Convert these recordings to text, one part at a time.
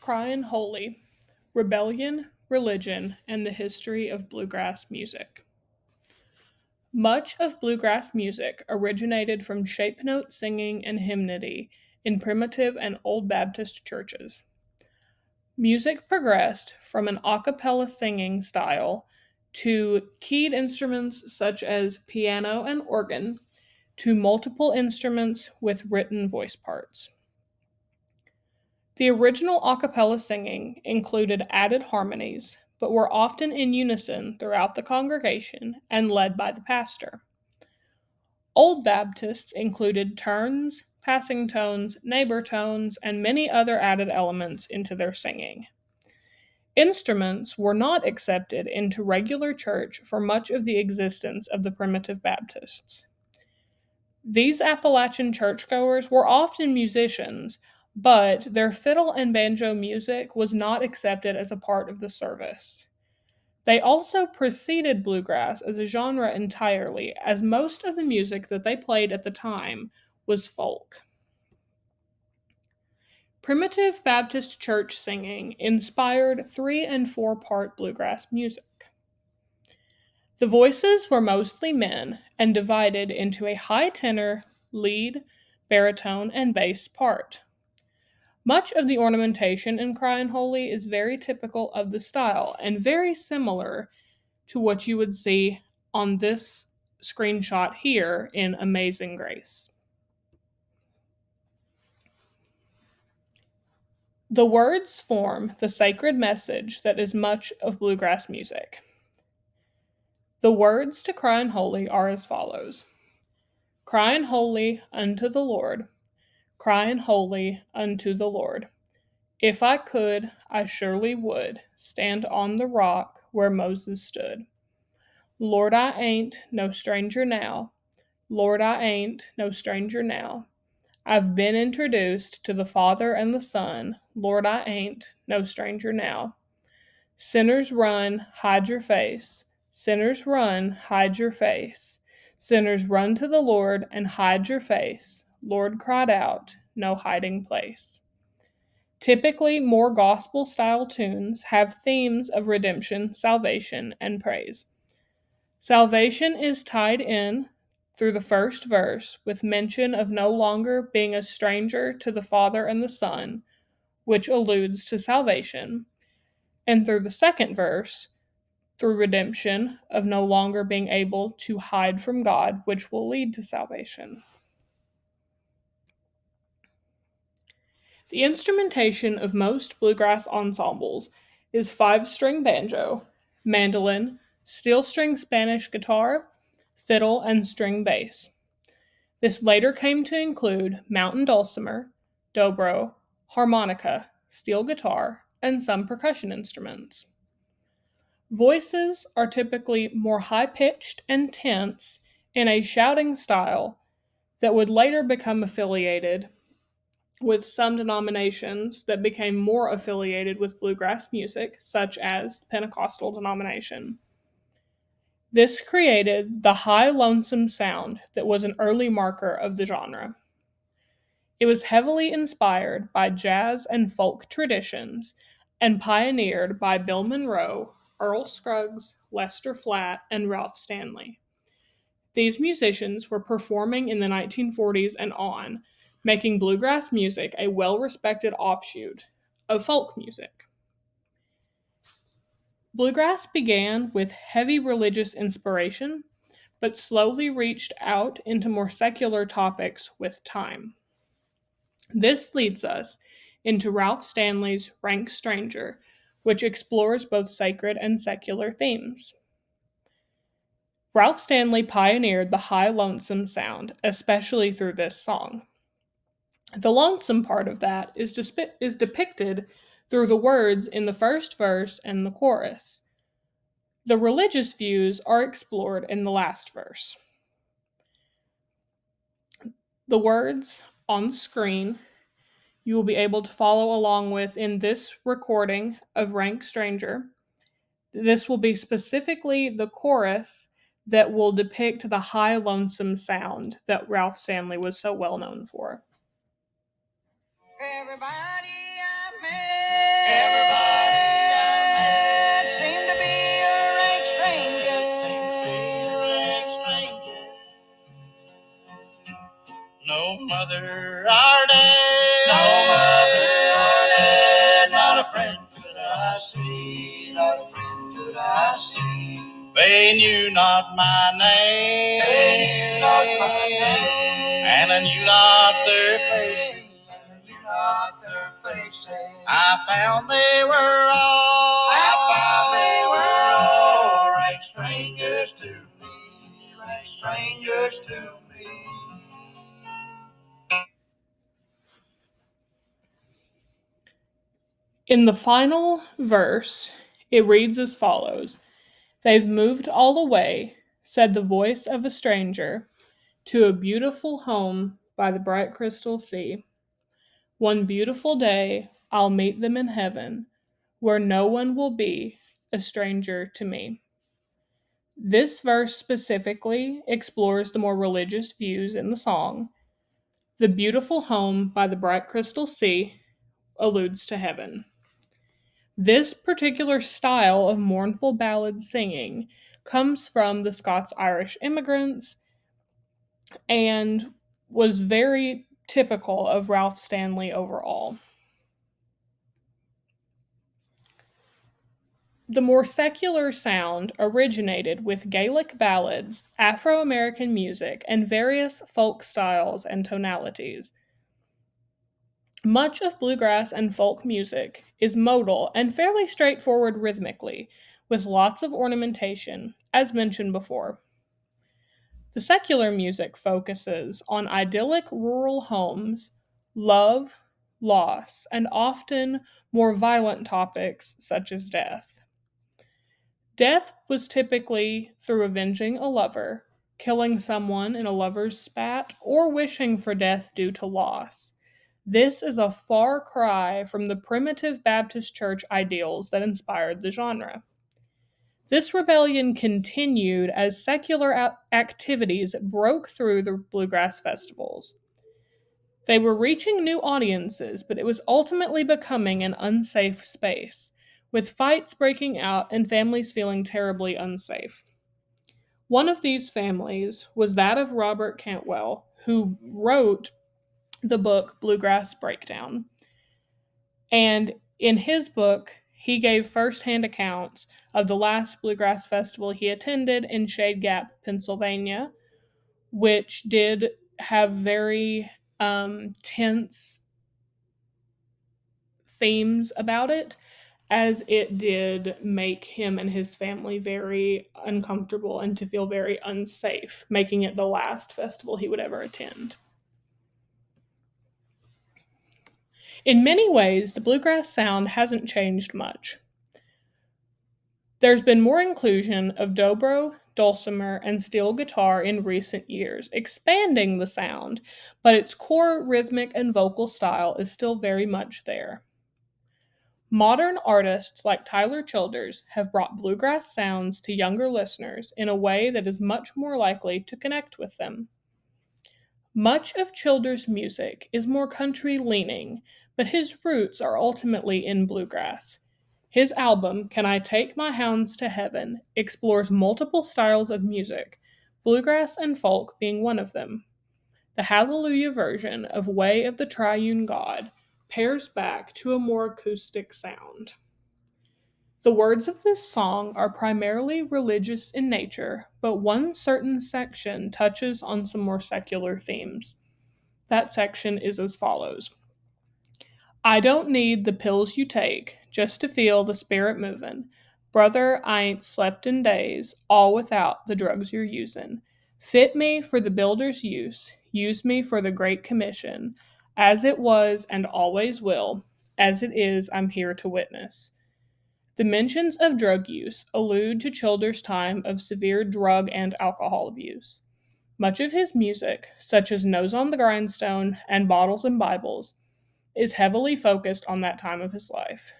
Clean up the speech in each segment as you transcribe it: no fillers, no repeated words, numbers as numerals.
Cryin Holy: Rebellion, Religion, and the History of Bluegrass Music. Much of bluegrass music originated from shape note singing and hymnody in primitive and Old Baptist churches. Music progressed from an a cappella singing style to keyed instruments such as piano and organ to multiple instruments with written voice parts. The original a cappella singing included added harmonies, but were often in unison throughout the congregation and led by the pastor. Old Baptists included turns, passing tones, neighbor tones, and many other added elements into their singing. Instruments were not accepted into regular church for much of the existence of the primitive Baptists. These Appalachian churchgoers were often musicians, but their fiddle and banjo music was not accepted as a part of the service. They also preceded bluegrass as a genre entirely, as most of the music that they played at the time was folk. Primitive Baptist church singing inspired 3 and 4-part bluegrass music. The voices were mostly men and divided into a high tenor, lead, baritone, and bass part. Much of the ornamentation in Cryin Holy is very typical of the style and very similar to what you would see on this screenshot here in Amazing Grace. The words form the sacred message that is much of bluegrass music. The words to Cryin Holy are as follows: Cryin Holy unto the Lord, Cryin Holy unto the Lord. If I could, I surely would stand on the rock where Moses stood. Lord, I ain't no stranger now. Lord, I ain't no stranger now. I've been introduced to the Father and the Son. Lord, I ain't no stranger now. Sinners run, hide your face. Sinners run, hide your face. Sinners run to the Lord and hide your face. Lord cried out, no hiding place. Typically, more gospel style tunes have themes of redemption, salvation, and praise. Salvation is tied in through the first verse with mention of no longer being a stranger to the Father and the Son, which alludes to salvation, and through the second verse through redemption of no longer being able to hide from God, which will lead to salvation. The instrumentation of most bluegrass ensembles is 5-string banjo, mandolin, steel-string Spanish guitar, fiddle, and string bass. This later came to include mountain dulcimer, dobro, harmonica, steel guitar, and some percussion instruments. Voices are typically more high-pitched and tense in a shouting style that would later become affiliated with some denominations that became more affiliated with bluegrass music, such as the Pentecostal denomination. This created the high lonesome sound that was an early marker of the genre. It was heavily inspired by jazz and folk traditions and pioneered by Bill Monroe, Earl Scruggs, Lester Flatt, and Ralph Stanley. These musicians were performing in the 1940s and on, making bluegrass music a well-respected offshoot of folk music. Bluegrass began with heavy religious inspiration, but slowly reached out into more secular topics with time. This leads us into Ralph Stanley's Rank Stranger, which explores both sacred and secular themes. Ralph Stanley pioneered the high lonesome sound, especially through this song. The lonesome part of that is depicted through the words in the first verse and the chorus. The religious views are explored in the last verse. The words on the screen you will be able to follow along with in this recording of Rank Stranger. This will be specifically the chorus that will depict the high lonesome sound that Ralph Stanley was so well known for. Everybody I met mother are dead. No mother are dead. Not a friend could I see. Not a friend could I see. They knew not my name. They knew not my name. And I knew not their faces. Not their faces. I found they were all like strangers to me, like strangers to me. In the final verse, it reads as follows: "They've moved all away," said the voice of a stranger, "to a beautiful home by the bright crystal sea. One beautiful day I'll meet them in heaven, where no one will be a stranger to me." This verse specifically explores the more religious views in the song. The beautiful home by the bright crystal sea alludes to heaven. This particular style of mournful ballad singing comes from the Scots-Irish immigrants and was very typical of Ralph Stanley overall. The more secular sound originated with Gaelic ballads, Afro-American music, and various folk styles and tonalities. Much of bluegrass and folk music is modal and fairly straightforward rhythmically, with lots of ornamentation, as mentioned before. The secular music focuses on idyllic rural homes, love, loss, and often more violent topics such as death. Death was typically through avenging a lover, killing someone in a lover's spat, or wishing for death due to loss. This is a far cry from the primitive Baptist church ideals that inspired the genre. This rebellion continued as secular activities broke through the bluegrass festivals. They were reaching new audiences, but it was ultimately becoming an unsafe space, with fights breaking out and families feeling terribly unsafe. One of these families was that of Robert Cantwell, who wrote the book Bluegrass Breakdown. And in his book, he gave firsthand accounts of the last bluegrass festival he attended in Shade Gap, Pennsylvania, which did have very tense themes about it, as it did make him and his family very uncomfortable and to feel very unsafe, making it the last festival he would ever attend. In many ways, the bluegrass sound hasn't changed much. There's been more inclusion of dobro, dulcimer, and steel guitar in recent years, expanding the sound, but its core rhythmic and vocal style is still very much there. Modern artists like Tyler Childers have brought bluegrass sounds to younger listeners in a way that is much more likely to connect with them. Much of Childers' music is more country-leaning, but his roots are ultimately in bluegrass. His album, Can I Take My Hounds to Heaven, explores multiple styles of music, bluegrass and folk being one of them. The Hallelujah version of Way of the Triune God pairs back to a more acoustic sound. The words of this song are primarily religious in nature, but one certain section touches on some more secular themes. That section is as follows: "I don't need the pills you take just to feel the spirit movin'. Brother, I ain't slept in days, all without the drugs you're usin'. Fit me for the builder's use me for the Great Commission. As it was and always will, as it is, I'm here to witness." The mentions of drug use allude to Childers' time of severe drug and alcohol abuse. Much of his music, such as Nose on the Grindstone and Bottles and Bibles, is heavily focused on that time of his life.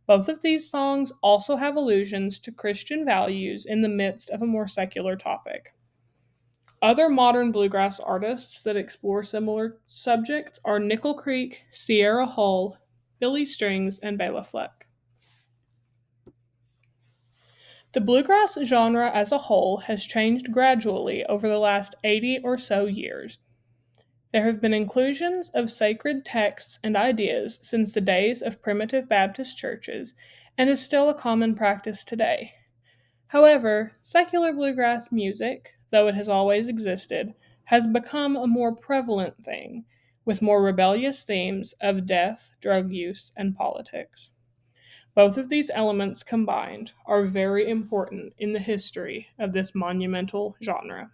Both of these songs also have allusions to Christian values in the midst of a more secular topic. Other modern bluegrass artists that explore similar subjects are Nickel Creek, Sierra Hull, Billy Strings, and Bela Fleck. The bluegrass genre as a whole has changed gradually over the last 80 or so years. There have been inclusions of sacred texts and ideas since the days of primitive Baptist churches and is still a common practice today. However, secular bluegrass music, though it has always existed, has become a more prevalent thing, with more rebellious themes of death, drug use, and politics. Both of these elements combined are very important in the history of this monumental genre.